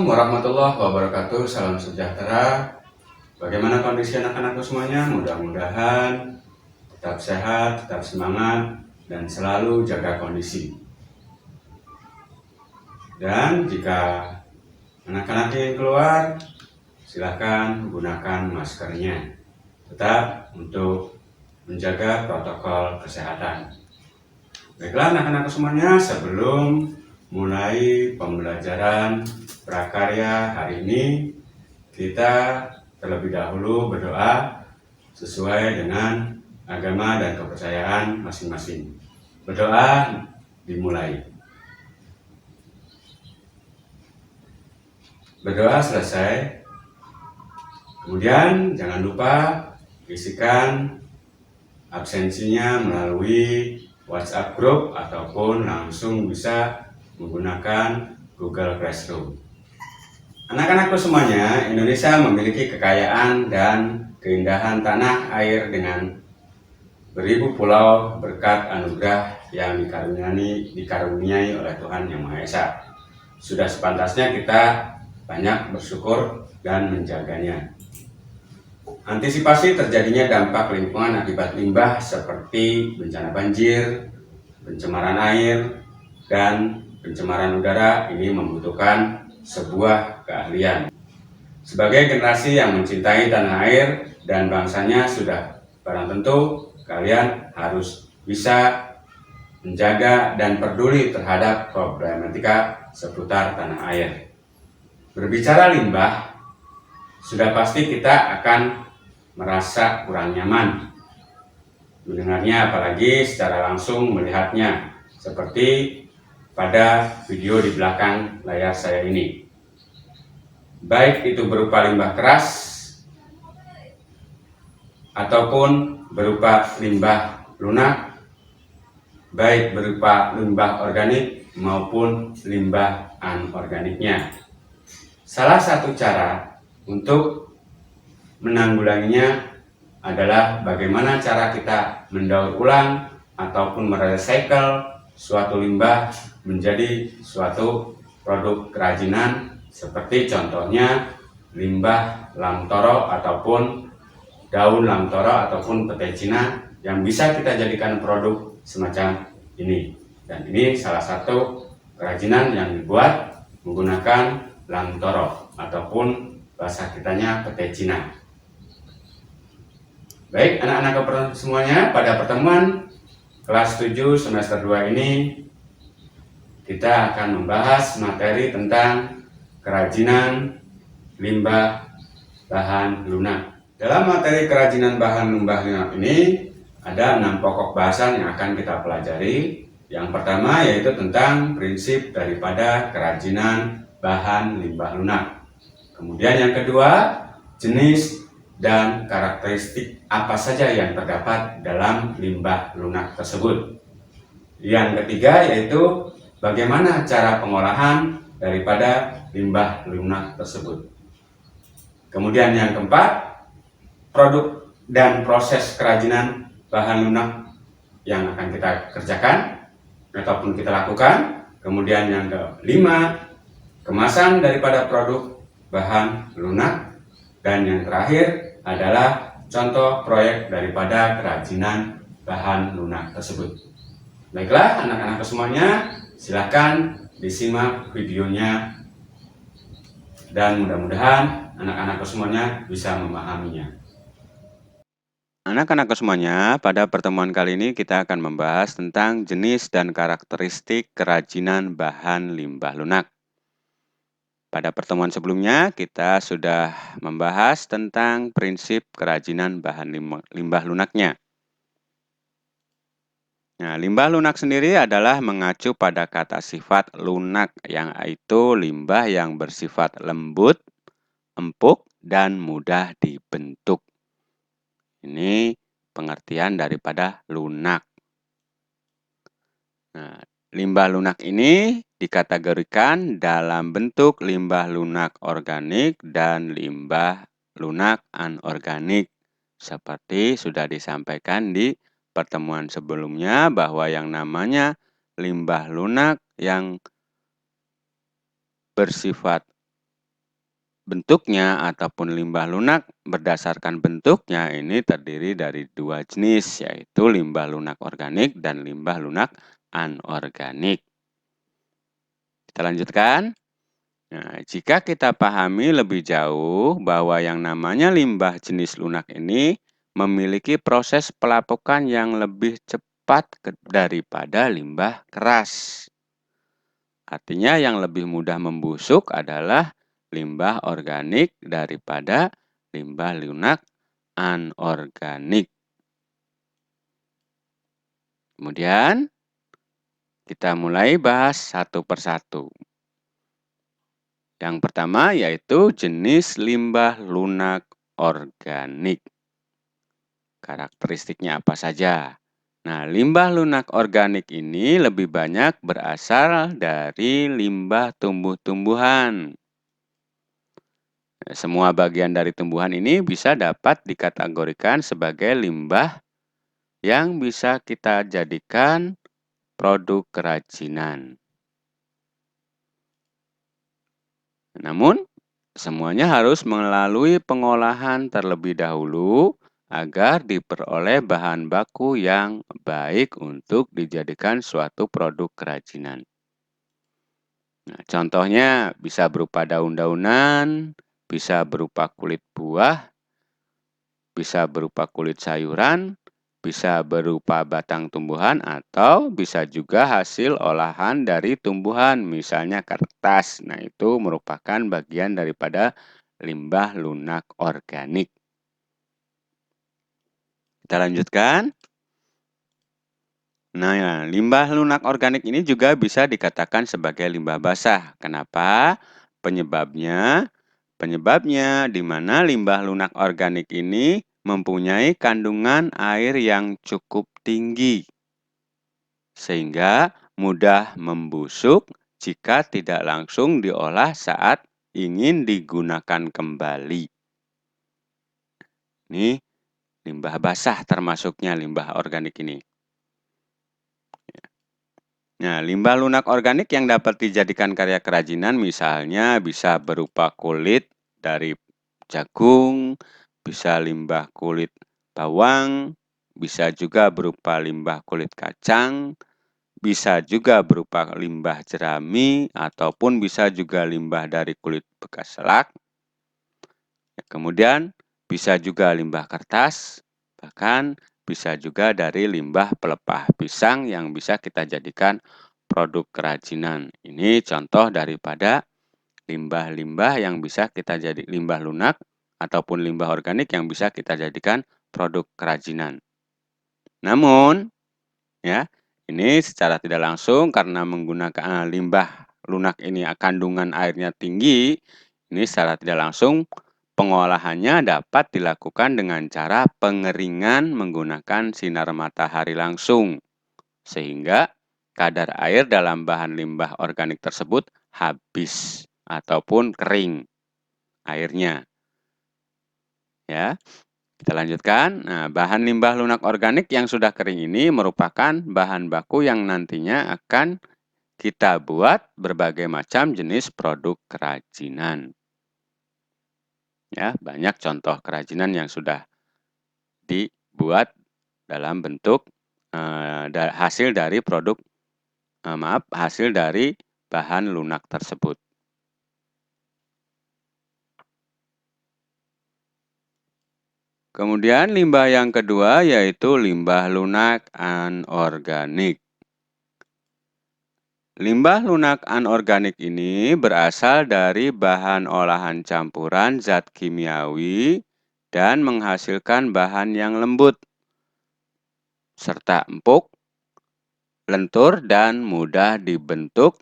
Assalamualaikum warahmatullahi wabarakatuh. Salam sejahtera. Bagaimana kondisi anak-anakku semuanya? Mudah-mudahan tetap sehat, tetap semangat, dan selalu jaga kondisi. Dan jika anak-anak ingin keluar, silakan gunakan maskernya. Tetap untuk menjaga protokol kesehatan. Baiklah anak-anakku semuanya, sebelum mulai pembelajaran prakarya hari ini, kita terlebih dahulu berdoa sesuai dengan agama dan kepercayaan masing-masing. Berdoa dimulai. Berdoa selesai. Kemudian jangan lupa isikan absensinya melalui WhatsApp group ataupun langsung bisa menggunakan Google Classroom. Anak-anakku semuanya, Indonesia memiliki kekayaan dan keindahan tanah air dengan beribu pulau berkat anugerah yang dikaruniai oleh Tuhan Yang Maha Esa. Sudah sepantasnya kita banyak bersyukur dan menjaganya. Antisipasi terjadinya dampak lingkungan akibat limbah seperti bencana banjir, pencemaran air, dan pencemaran udara ini membutuhkan sebuah keahlian. Sebagai generasi yang mencintai tanah air dan bangsanya, sudah barang tentu kalian harus bisa menjaga dan peduli terhadap problematika seputar tanah air. Berbicara limbah, sudah pasti kita akan merasa kurang nyaman mendengarnya, apalagi secara langsung melihatnya, seperti pada video di belakang layar saya ini. Baik itu berupa limbah keras ataupun berupa limbah lunak, baik berupa limbah organik maupun limbah anorganiknya. Salah satu cara untuk menanggulanginya adalah bagaimana cara kita mendaur ulang ataupun merecycle suatu limbah menjadi suatu produk kerajinan, seperti contohnya limbah lamtoro ataupun daun lamtoro ataupun pete Cina yang bisa kita jadikan produk semacam ini. Dan ini salah satu kerajinan yang dibuat menggunakan lamtoro ataupun bahasa kitanya pete Cina. Baik anak-anak semuanya, pada pertemuan kelas 7 semester 2 ini kita akan membahas materi tentang kerajinan limbah bahan lunak. Dalam materi kerajinan bahan limbah lunak ini ada 6 pokok bahasan yang akan kita pelajari. Yang pertama yaitu tentang prinsip daripada kerajinan bahan limbah lunak. Kemudian yang kedua, jenis dan karakteristik apa saja yang terdapat dalam limbah lunak tersebut. Yang ketiga yaitu bagaimana cara pengolahan daripada limbah lunak tersebut. Kemudian yang keempat, produk dan proses kerajinan bahan lunak yang akan kita kerjakan ataupun kita lakukan. Kemudian yang kelima, kemasan daripada produk bahan lunak. Dan yang terakhir adalah contoh proyek daripada kerajinan bahan lunak tersebut. Baiklah anak-anak semuanya, silakan disimak videonya dan mudah-mudahan anak-anak semuanya bisa memahaminya. Anak-anak semuanya, pada pertemuan kali ini kita akan membahas tentang jenis dan karakteristik kerajinan bahan limbah lunak. Pada pertemuan sebelumnya, kita sudah membahas tentang prinsip kerajinan bahan limbah lunaknya. Nah, limbah lunak sendiri adalah mengacu pada kata sifat lunak, yang itu limbah yang bersifat lembut, empuk, dan mudah dibentuk. Ini pengertian daripada lunak. Nah, limbah lunak ini dikategorikan dalam bentuk limbah lunak organik dan limbah lunak anorganik. Seperti sudah disampaikan di pertemuan sebelumnya bahwa yang namanya limbah lunak yang bersifat bentuknya ataupun limbah lunak berdasarkan bentuknya ini terdiri dari dua jenis, yaitu limbah lunak organik dan limbah lunak anorganik. Kita lanjutkan. Nah, jika kita pahami lebih jauh bahwa yang namanya limbah jenis lunak ini memiliki proses pelapukan yang lebih cepat daripada limbah keras. Artinya yang lebih mudah membusuk adalah limbah organik daripada limbah lunak anorganik. Kemudian kita mulai bahas satu persatu. Yang pertama yaitu jenis limbah lunak organik. Karakteristiknya apa saja? Nah, limbah lunak organik ini lebih banyak berasal dari limbah tumbuh-tumbuhan. Semua bagian dari tumbuhan ini bisa dapat dikategorikan sebagai limbah yang bisa kita jadikan produk kerajinan. Namun, semuanya harus melalui pengolahan terlebih dahulu agar diperoleh bahan baku yang baik untuk dijadikan suatu produk kerajinan. Nah, contohnya bisa berupa daun-daunan, bisa berupa kulit buah, bisa berupa kulit sayuran, bisa berupa batang tumbuhan, atau bisa juga hasil olahan dari tumbuhan, misalnya kertas. Nah, itu merupakan bagian daripada limbah lunak organik. Kita lanjutkan. Nah, limbah lunak organik ini juga bisa dikatakan sebagai limbah basah. Kenapa? Penyebabnya di mana limbah lunak organik ini mempunyai kandungan air yang cukup tinggi, sehingga mudah membusuk jika tidak langsung diolah saat ingin digunakan kembali. Ini limbah basah termasuknya limbah organik ini. Nah, limbah lunak organik yang dapat dijadikan karya kerajinan misalnya bisa berupa kulit dari jagung, bisa limbah kulit bawang, bisa juga berupa limbah kulit kacang, bisa juga berupa limbah jerami, ataupun bisa juga limbah dari kulit bekas selak. Kemudian bisa juga limbah kertas, bahkan bisa juga dari limbah pelepah pisang yang bisa kita jadikan produk kerajinan. Ini contoh daripada limbah-limbah yang bisa kita jadi limbah lunak ataupun limbah organik yang bisa kita jadikan produk kerajinan. Namun, ya, ini secara tidak langsung karena menggunakan limbah lunak ini kandungan airnya tinggi, ini secara tidak langsung pengolahannya dapat dilakukan dengan cara pengeringan menggunakan sinar matahari langsung, sehingga kadar air dalam bahan limbah organik tersebut habis ataupun kering airnya. Ya, kita lanjutkan. Nah, bahan limbah lunak organik yang sudah kering ini merupakan bahan baku yang nantinya akan kita buat berbagai macam jenis produk kerajinan. Ya, banyak contoh kerajinan yang sudah dibuat dalam bentuk hasil dari hasil dari bahan lunak tersebut. Kemudian limbah yang kedua yaitu limbah lunak anorganik. Limbah lunak anorganik ini berasal dari bahan olahan campuran zat kimiawi dan menghasilkan bahan yang lembut, serta empuk, lentur, dan mudah dibentuk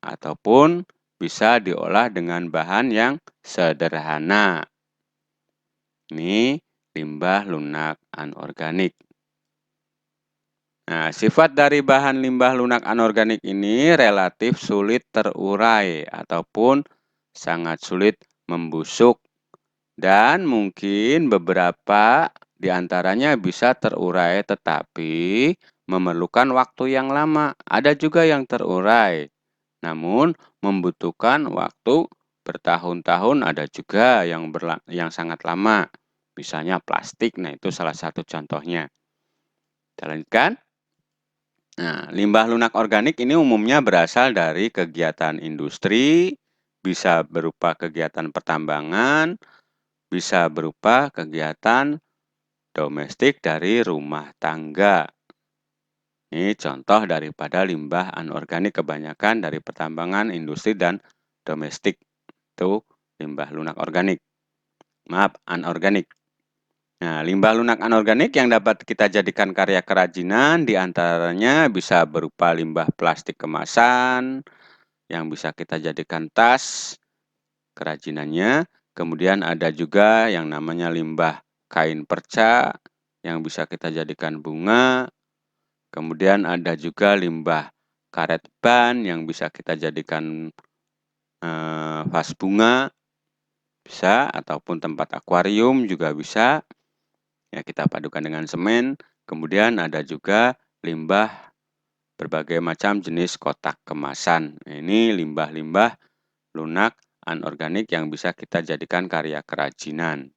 ataupun bisa diolah dengan bahan yang sederhana. Ini limbah lunak anorganik. Nah, sifat dari bahan limbah lunak anorganik ini relatif sulit terurai ataupun sangat sulit membusuk, dan mungkin beberapa di antaranya bisa terurai tetapi memerlukan waktu yang lama. Ada juga yang terurai, namun membutuhkan waktu bertahun-tahun, ada juga yang sangat lama. Misalnya plastik, nah itu salah satu contohnya. Kita lanjutkan. Nah, limbah lunak organik ini umumnya berasal dari kegiatan industri, bisa berupa kegiatan pertambangan, bisa berupa kegiatan domestik dari rumah tangga. Ini contoh daripada limbah anorganik, kebanyakan dari pertambangan, industri, dan domestik. Itu limbah lunak organik. Maaf, anorganik. Nah, limbah lunak anorganik yang dapat kita jadikan karya kerajinan diantaranya bisa berupa limbah plastik kemasan, yang bisa kita jadikan tas kerajinannya. Kemudian ada juga yang namanya limbah kain perca, yang bisa kita jadikan bunga. Kemudian ada juga limbah karet ban yang bisa kita jadikan vas bunga, bisa, ataupun tempat akuarium juga bisa. Ya, kita padukan dengan semen. Kemudian ada juga limbah berbagai macam jenis kotak kemasan. Ini limbah-limbah lunak anorganik yang bisa kita jadikan karya kerajinan.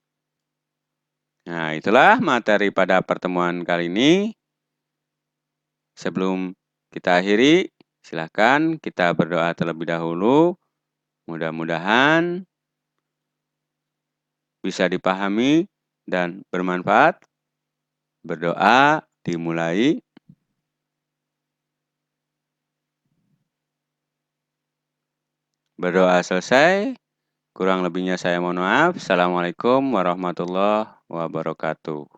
Nah, itulah materi pada pertemuan kali ini. Sebelum kita akhiri, silakan kita berdoa terlebih dahulu. Mudah-mudahan bisa dipahami dan bermanfaat. Berdoa dimulai. Berdoa selesai. Kurang lebihnya saya mohon maaf. Assalamualaikum warahmatullahi wabarakatuh.